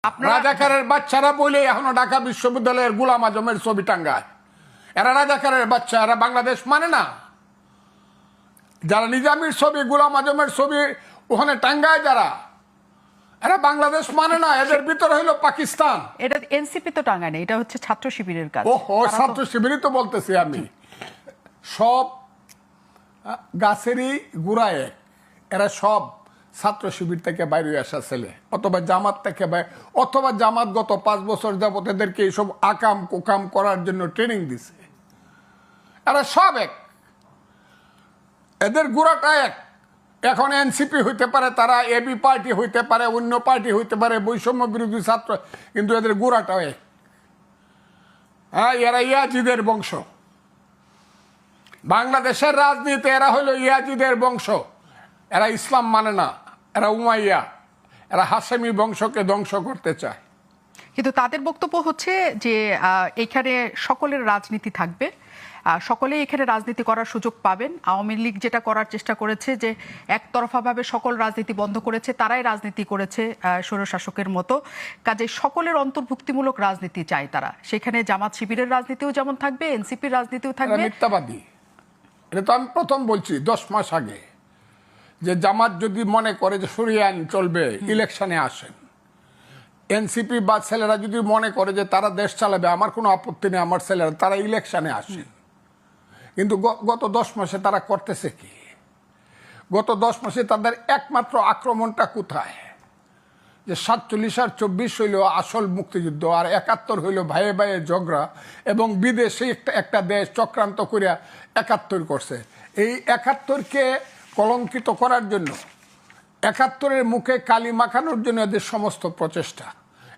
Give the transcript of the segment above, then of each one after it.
রাজাকারের বাচ্চারা বলে এখনো ঢাকা বিশ্ববিদ্যালয়ের গোলাম আজমের ছবি টাঙ্গায়। এরা রাজাকারের বাচ্চা, এরা বাংলাদেশ মানে না। যারা নিজামীর ছবি, গোলাম আজমের ছবি ওখানে টাঙ্গায়, যারা এরা বাংলাদেশ মানে না। এদের ভিতরে হলো পাকিস্তান। এটা এনসিপি তো টাঙ্গায় না, এটা হচ্ছে ছাত্র শিবিরের কাজ। ওহো, ছাত্র শিবিরই তো বলতেছি আমি। সব গাছেরই গুড়ায় এরা সব ছাত্র শিবির থেকে বাইরে আসা ছেলে, অথবা জামাত থেকে অথবা জামাত গত 5 বছর যাবত এদেরকে এইসব আকাম কুকাম করার জন্য ট্রেনিং দিছে। এরা সব এক, এদের গুড়াটা এক। এখন এনসিপি হইতে পারে, তারা এবি পার্টি হইতে পারে, অন্য পার্টি হইতে পারে, বৈষম্য বিরোধী ছাত্র, কিন্তু এদের গুড়াটাও এক। হ্যাঁ, এরা ইয়াজিদের বংশ। বাংলাদেশের রাজনীতি এরা হলো ইয়াজিদের বংশ। এরা ইসলাম মানে না, এরা উমাইয়া, এরা হাশেমি বংশকে ধ্বংস করতে চায়। কিন্তু তাদের বক্তব্য হচ্ছে যে এখানে সকলের রাজনীতি থাকবে, সকলেই এখানে রাজনীতি করার সুযোগ পাবেন। আওয়ামী লীগ যেটা করার চেষ্টা করেছে যে একতরফাভাবে সকল রাজনীতি বন্ধ করেছে, তারাই রাজনীতি করেছে স্বৈরশাসকের মতো। কাজে সকলের অন্তর্ভুক্তিমূলক রাজনীতি চায় তারা। সেখানে জামাত শিবিরের রাজনীতিও যেমন থাকবে, এনসিপির রাজনীতিও থাকবে। মিথ্যাবাদী। এটা তো আমি প্রথম বলছি 10 মাস আগে, যে জামাত যদি মনে করে যে সরিয়ে আইন চলবে, ইলেকশনে আসেন। এনসিপি বা ছেলেরা যদি মনে করে যে তারা দেশ চালাবে, আমার কোনো আপত্তি নেই, আমার ছেলেরা তারা ইলেকশনে আসেন। কিন্তু গত 10 মাসে তারা করতেছে কি? গত 10 মাসে তাদের একমাত্র আক্রমণটা কোথায়? যে 47 আর 24 হইল আসল মুক্তিযুদ্ধ, আর 71 হইল ভাইয়ে ভাইয়ে ঝগড়া, এবং বিদেশে একটা দেশ চক্রান্ত করিয়া 71 করছে। এই 71কে কলঙ্কিত করার জন্য, 71-এর মুখে কালি মাখানোর জন্য এদের সমস্ত প্রচেষ্টা।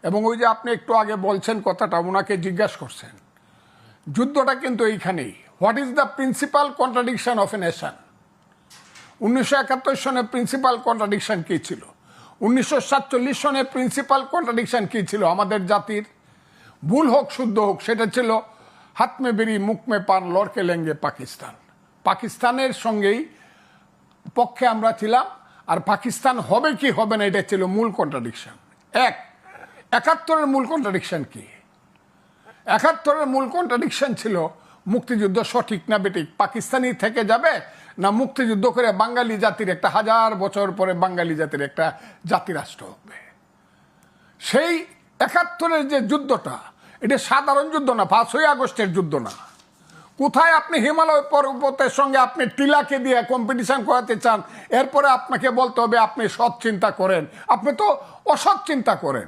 এবং ওই যে আপনি একটু আগে বলছেন কথাটা, ওনাকে জিজ্ঞাসা করছেন, যুদ্ধটা কিন্তু এইখানেই। What is the principal contradiction of a nation? 1971 সনে প্রিন্সিপাল কন্ট্রাডিকশন কী ছিল? 1947 সনে প্রিন্সিপাল কন্ট্রাডিকশন কী ছিল? আমাদের জাতির ভুল হোক শুদ্ধ হোক, সেটা ছিল হাত মে বেরি মুখ মে পান লড়কে লেঙ্গে পাকিস্তান। পাকিস্তানের সঙ্গেই পক্ষে আমরা ছিলাম, আর পাকিস্তান হবে কি হবে না এটা ছিল মূল কন্ট্রাডিকশন। 71-এর মূল কন্ট্রাডিকশন কি? 71-এর মূল কন্ট্রাডিকশন ছিল মুক্তিযুদ্ধ সঠিক না বেঠিক, পাকিস্তানি থেকে যাবে না মুক্তিযুদ্ধ করে বাঙালি জাতির একটা 1000 বছর পরে বাঙালি জাতির একটা জাতিরাষ্ট্র হবে। সেই 71-এর যে যুদ্ধটা, এটা সাধারণ যুদ্ধ না, 5ই আগস্টের যুদ্ধ না। কোথায় আপনি হিমালয় পর্বতের সঙ্গে আপনি টিলাকে দিয়ে কম্পিটিশন করাতে চান? এরপরে আপনাকে বলতে হবে আপনি সৎ চিন্তা করেন। আপনি তো অসৎ চিন্তা করেন।